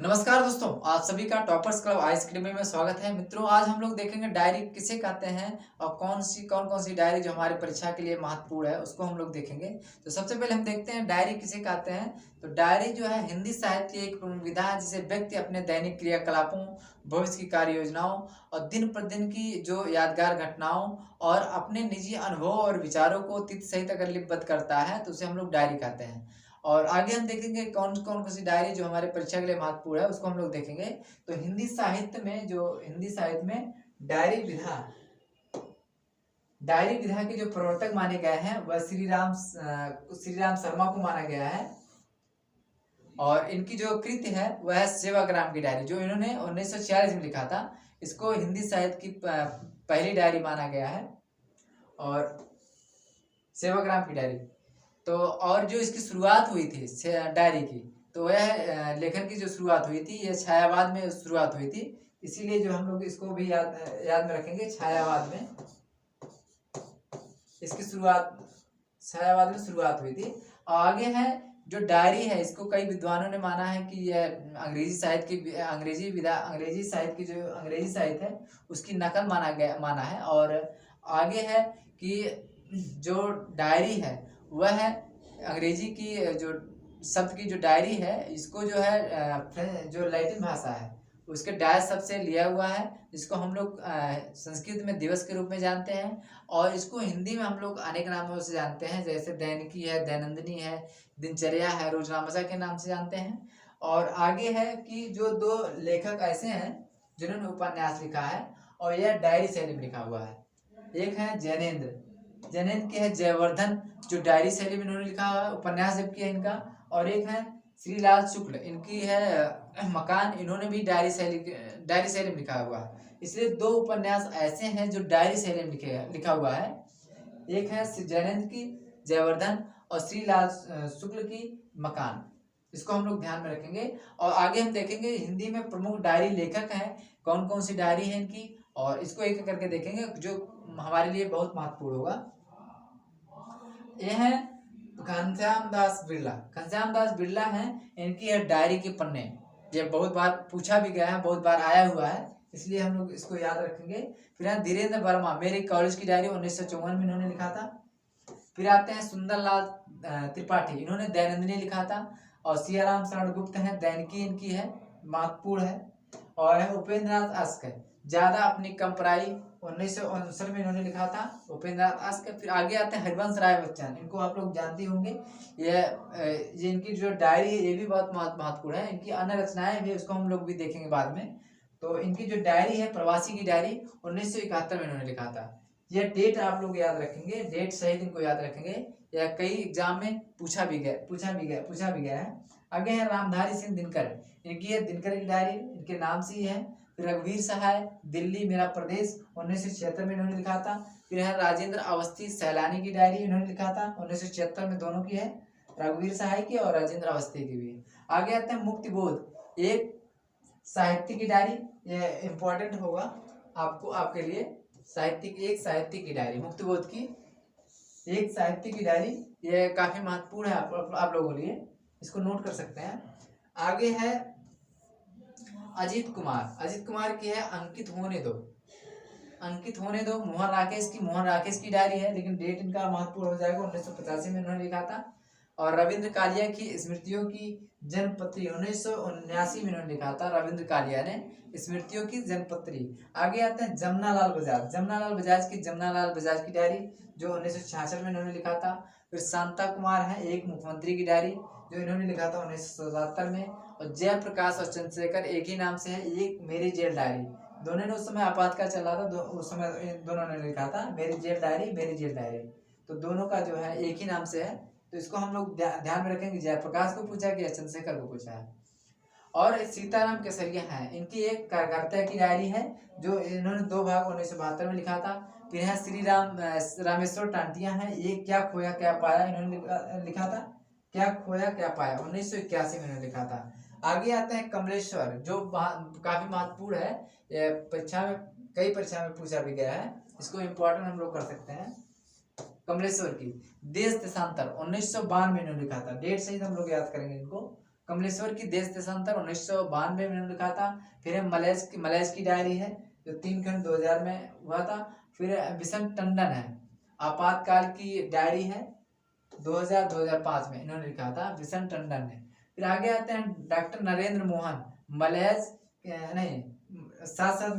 नमस्कार दोस्तों, आप सभी का टॉपर्स क्लब आइसक्रीम में स्वागत है। मित्रों, आज हम लोग देखेंगे डायरी किसे कहते हैं और कौन कौन सी डायरी जो हमारी परीक्षा के लिए महत्वपूर्ण है उसको हम लोग देखेंगे। तो सबसे पहले हम देखते हैं डायरी किसे कहते हैं। तो डायरी जो है हिंदी साहित्य की एक प्रमुख विधा है जिसे व्यक्ति अपने दैनिक क्रियाकलापों, भविष्य की कार्य योजनाओं और दिन प्रतिदिन की जो यादगार घटनाओं और अपने निजी अनुभव और विचारों को तिथि सहित अगर लिपिबद्ध करता है तो उसे हम लोग डायरी कहते हैं। और आगे हम देखेंगे कौन कौन सी डायरी जो हमारे परीक्षा के लिए महत्वपूर्ण है उसको हम लोग देखेंगे। तो हिंदी साहित्य में डायरी विधा डायरी विधा के जो प्रवर्तक माने गए हैं वह श्री राम शर्मा को माना गया है। और इनकी जो कृति है वह है सेवाग्राम की डायरी, जो इन्होंने 1946 में लिखा था। इसको हिंदी साहित्य की पहली डायरी माना गया है। और सेवाग्राम की डायरी तो और जो इसकी शुरुआत हुई थी डायरी की, तो वह लेखन की जो शुरुआत हुई थी यह छायावाद में शुरुआत हुई थी। इसीलिए जो हम लोग इसको भी याद में रखेंगे, छायावाद में इसकी शुरुआत छायावाद में शुरुआत हुई थी। और आगे है जो डायरी है, इसको कई विद्वानों ने माना है कि यह अंग्रेजी साहित्य की जो अंग्रेजी साहित्य है उसकी नकल माना है। और आगे है कि जो डायरी है वह है अंग्रेजी की जो शब्द की जो डायरी है, इसको जो है जो लैटिन भाषा है उसके डायर शब्द से लिया हुआ है, जिसको हम लोग संस्कृत में दिवस के रूप में जानते हैं। और इसको हिंदी में हम लोग अनेक नामों से जानते हैं, जैसे दैनिकी है, दैनंदिनी है, दिनचर्या है, रोजनामचा के नाम से जानते हैं। और आगे है कि जो दो लेखक ऐसे हैं जिन्होंने उपन्यास लिखा है और यह डायरी शैली में लिखा हुआ है। एक है जैनेन्द्र की है जयवर्धन, जो डायरी शैली में इन्होंने लिखा हुआ है, उपन्यास जबकि है इनका। और एक है श्रीलाल शुक्ल, इनकी है मकान, इन्होंने भी डायरी शैली में लिखा हुआ है। इसलिए दो उपन्यास ऐसे हैं जो डायरी शैली में लिखा हुआ है। एक है जैनेन्द्र की जयवर्धन और श्रीलाल शुक्ल की मकान। इसको हम लोग ध्यान में रखेंगे। और आगे हम देखेंगे हिंदी में प्रमुख डायरी लेखक हैं, कौन कौन सी डायरी है इनकी, और इसको एक एक करके देखेंगे जो हमारे लिए बहुत महत्वपूर्ण होगा। यह है घनश्याम दास बिरला हैं, इनकी है डायरी के पन्ने। ये बहुत बार पूछा भी गया है, बहुत बार आया हुआ है, इसलिए हम लोग इसको याद रखेंगे। फिर है धीरेन्द्र वर्मा, मेरी कॉलेज की डायरी 1954 में इन्होंने लिखा था। फिर आते हैं सुंदरलाल त्रिपाठी, इन्होंने दैनंदिनी लिखा था। और सियाराम शरण गुप्त हैं, दैनिकी इनकी है, महत्वपूर्ण है। और है उपेंद्र नाथ अश्क, ज्यादा अपनी कम पराई 1959 में इन्होंने लिखा था, उपेंद्र नाथ अश्क। फिर आगे आते हैं हरिवंश राय बच्चन, इनको आप लोग जानते होंगे। ये इनकी जो डायरी है ये भी बहुत महत्वपूर्ण है। इनकी अन्य रचनाएं भी, उसको हम लोग भी देखेंगे बाद में। तो इनकी जो डायरी है प्रवासी की डायरी 1971 में इन्होंने लिखा था। यह डेट आप लोग याद रखेंगे, डेट सहित इनको याद रखेंगे, यह कई एग्जाम में पूछा भी गया है। आगे है रामधारी सिंह दिनकर, इनकी है दिनकर की डायरी, इनके नाम से ही है। फिर रघुवीर सहाय, दिल्ली मेरा प्रदेश 1976 में इन्होंने लिखा था। फिर है राजेंद्र अवस्थी सैलानी की डायरी, इन्होंने लिखा था 1976 में, दोनों की है, रघुवीर सहाय की और राजेंद्र अवस्थी की भी। आगे आते हैं मुक्तिबोध, एक साहित्य की डायरी, यह इंपॉर्टेंट होगा आपके लिए। एक साहित्य की डायरी, मुक्तिबोध की एक साहित्य की डायरी, यह काफी महत्वपूर्ण है आप लोगों के लिए, इसको नोट कर सकते हैं। आगे है अजीत कुमार की है अंकित होने दो मोहन राकेश की डायरी है, लेकिन डेट इनका महत्वपूर्ण हो जाएगा, 1985 में इन्होंने लिखा था। और रविंद्र कालिया की स्मृतियों की जनपत्री 1979 में इन्होंने लिखा था, रविंद्र कालिया ने स्मृतियों की जनपत्री। आगे आते हैं जमनालाल बजाज की डायरी, जो 1966 में इन्होंने लिखा था। फिर शांता कुमार है, एक मुख्यमंत्री की डायरी, जो इन्होंने लिखा था 1977 में। और जयप्रकाश और चंद्रशेखर एक ही नाम से है, एक मेरी जेल डायरी, दोनों ने उस समय आपातकाल चल रहा था, उस समय दोनों ने लिखा था मेरी जेल डायरी, तो दोनों का जो है एक ही नाम से है। तो इसको हम लोग ध्यान में रखेंगे, जयप्रकाश को पूछा गया, चंद्रशेखर को पूछा है। और सीताराम केसरिया है, इनकी एक कार्यकर्ता की डायरी है, जो इन्होंने 2 भाग 1972 में लिखा था। फिर है श्री रामेश्वर टांटिया है, ये क्या खोया क्या पाया, इन्होंने लिखा था, क्या खोया क्या पाया 1981 में इन्होंने लिखा था। आगे आते हैं कमलेश्वर, जो काफी महत्वपूर्ण है, कई परीक्षा में पूछा भी गया है, इसको इम्पोर्टेंट हम लोग कर सकते हैं। कमलेश्वर की देश देशांतर 1992 में इन्होंने लिखा था, डेट सहित हम लोग याद करेंगे इनको। कमलेश्वर की देश देशांतर 1992 में इन्होंने लिखा था। फिर है मलैज की डायरी है जो 3 खंड 2000 में हुआ था। फिर विशन टंडन है, आपातकाल की डायरी है 2000-2005 में इन्होंने लिखा था, विशन टंडन ने। फिर आगे आते हैं डॉक्टर नरेंद्र मोहन, मलैज नहीं, साथ साथ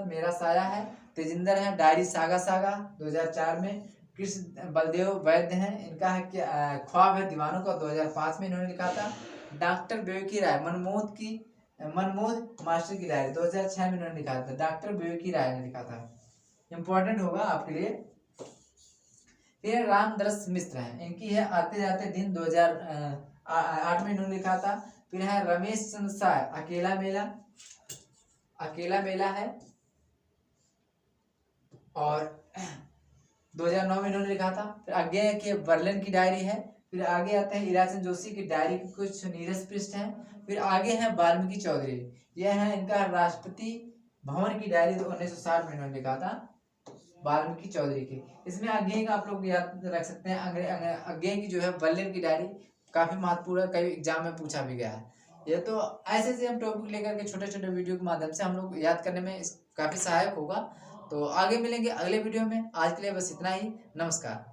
मेरा साया है। तेजिंदर है, डायरी सागा 2004 में। कृष्ण बलदेव वैद्य हैं, इनका है कि ख्वाब है दीवानों का, 2005 में इन्होंने लिखा था। डॉक्टर बेवकी राय, मनमोद मास्टर की डायरी 2006 में इन्होंने लिखा था, डॉक्टर बेवकी राय ने लिखा था, इंपॉर्टेंट होगा आपके लिए। फिर रामदरस मिश्र है, इनकी है आते जाते दिन 2008 में इन्होंने लिखा था। फिर है रमेश चंद्र साय, अकेला मेला है और 2009 में इन्होंने लिखा था। फिर आगे है कि बर्लिन की डायरी है। फिर आगे आते हैं ईराचंद जोशी की डायरी के कुछ नीरस पृष्ठ हैं। फिर आगे है वाल्मीकि चौधरी, यह है इनका राष्ट्रपति भवन की डायरी 1960 में इन्होंने लिखा था, वाल्मीकि चौधरी की। इसमें अज्ञेय का आप लोग याद रख सकते हैं, अज्ञेय की जो है बर्लिन की डायरी काफी महत्वपूर्ण है, कई एग्जाम में पूछा भी गया है। ये तो ऐसे से हम टॉपिक लेकर के छोटे छोटे वीडियो के माध्यम से हम लोग याद करने में काफी सहायक होगा। तो आगे मिलेंगे अगले वीडियो में, आज के लिए बस इतना ही, नमस्कार।